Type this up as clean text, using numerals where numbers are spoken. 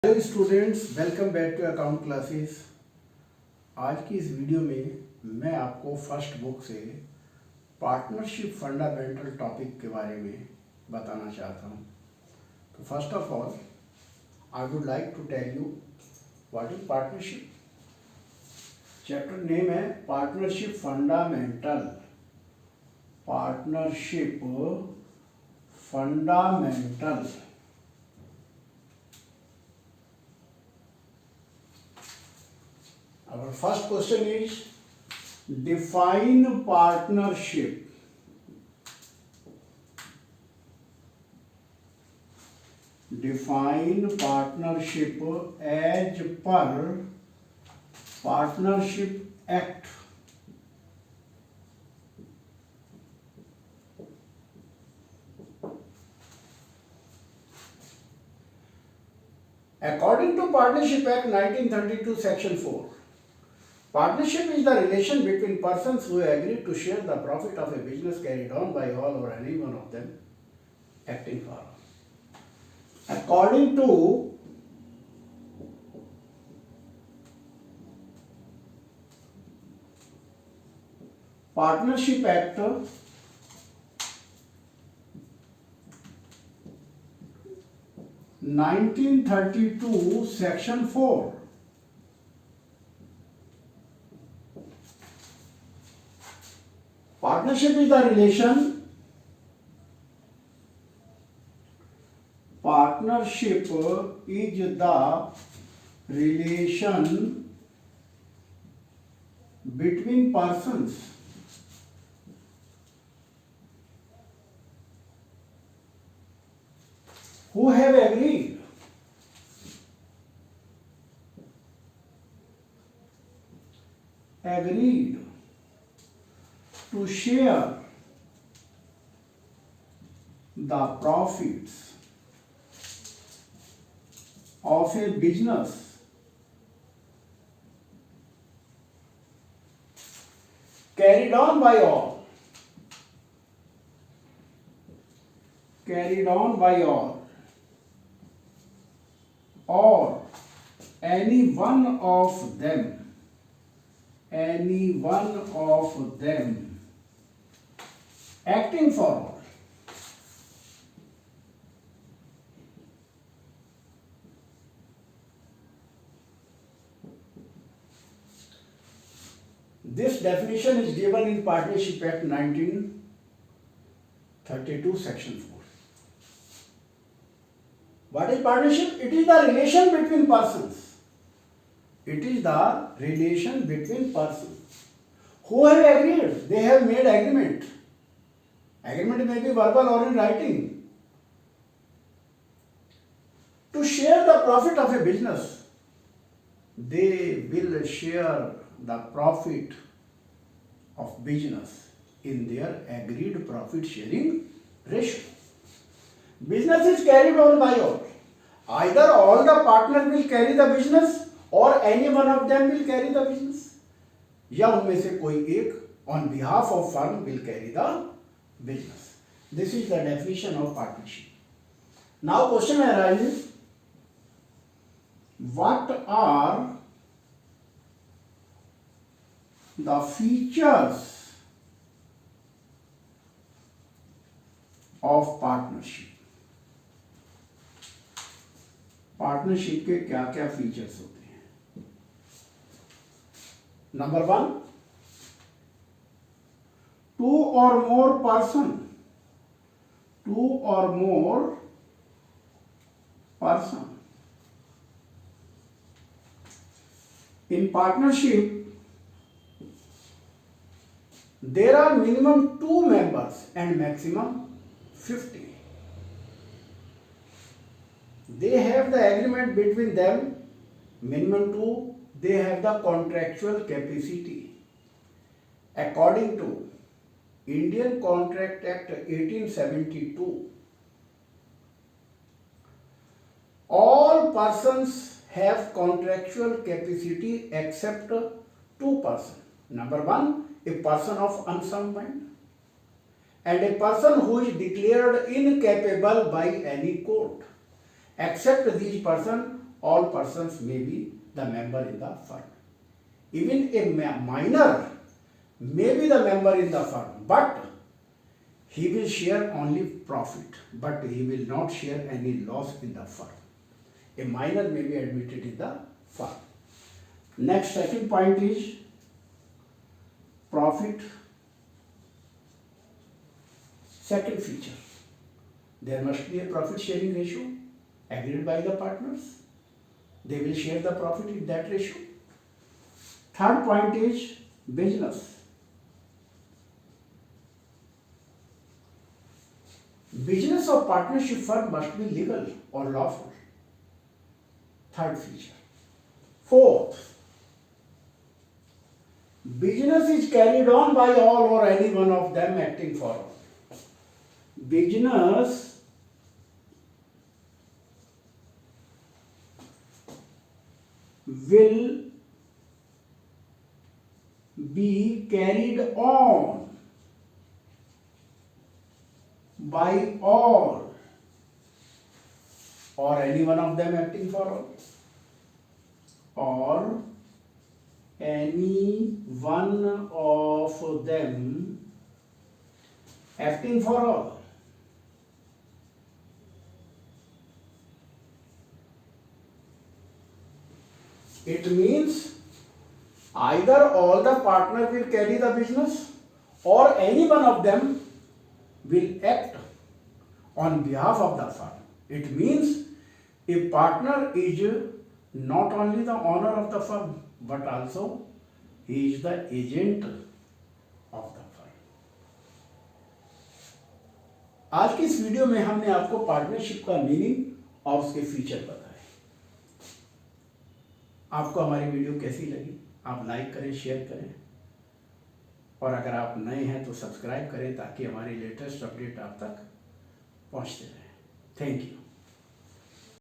Hello students, welcome back to account classes. आज की इस वीडियो में मैं आपको फर्स्ट बुक से पार्टनरशिप फंडामेंटल टॉपिक के बारे में बताना चाहता हूँ। तो first of all I would like to tell you what is partnership. Chapter name है partnership fundamental. Partnership fundamental. Our first question is define partnership. Define partnership as per Partnership Act. According to Partnership Act 1932 Section 4, partnership is the relation between persons who agree to share the profit of a business carried on by all or any one of them acting for all. According to Partnership Act 1932 Section 4, partnership is the relation. Partnership is the relation between persons who have agreed to share the profits of a business carried on by all or any one of them acting for all. This definition is given in Partnership Act 1932 Section 4. What is partnership? It is the relation between persons. It is the relation between persons who have agreed. They have made agreement. Agreement may be verbal or in writing. To share the profit of a business. They will share the profit of business in their agreed profit sharing ratio. Business is carried on by all. Either all the partners will carry the business or any one of them will carry the business. या उनमें से कोई एक on behalf of firm will carry the business. This is the definition of partnership. Now question arises, what are the features of partnership? Partnership के क्या क्या features होते हैं? Number 1, two or more person. In partnership, there are minimum 2 members and maximum 50. They have the agreement between them, minimum 2, they have the contractual capacity. According to Indian Contract Act 1872, all persons have contractual capacity except 2 persons. Number 1, a person of unsound mind, and a person who is declared incapable by any court. Except these person, all persons may be the member in the firm. Even a minor may be the member in the firm, but he will share only profit, but he will not share any loss in the firm. A minor may be admitted in the firm. Next, second point is profit. Second feature, there must be a profit sharing ratio agreed by the partners. They will share the profit in that ratio. Third point is business. Business of partnership firm must be legal or lawful. Third feature. Fourth, business is carried on by all or any one of them acting for all. Business will be carried on by all or any one of them acting for all, or any one of them acting for all. It means either all the partners will carry the business or any one of them will act on behalf of the firm. It means a partner is not only the owner of the firm but also he is the agent of the firm. आज की इस video में हमने आपको partnership का meaning और उसके feature बताए। आपको हमारी वीडियो कैसी लगी? आप लाइक करें, शेयर करें, और अगर आप नए हैं तो सब्सक्राइब करें ताकि हमारी लेटेस्ट अपडेट आप तक पहुंचते रहे। Thank you.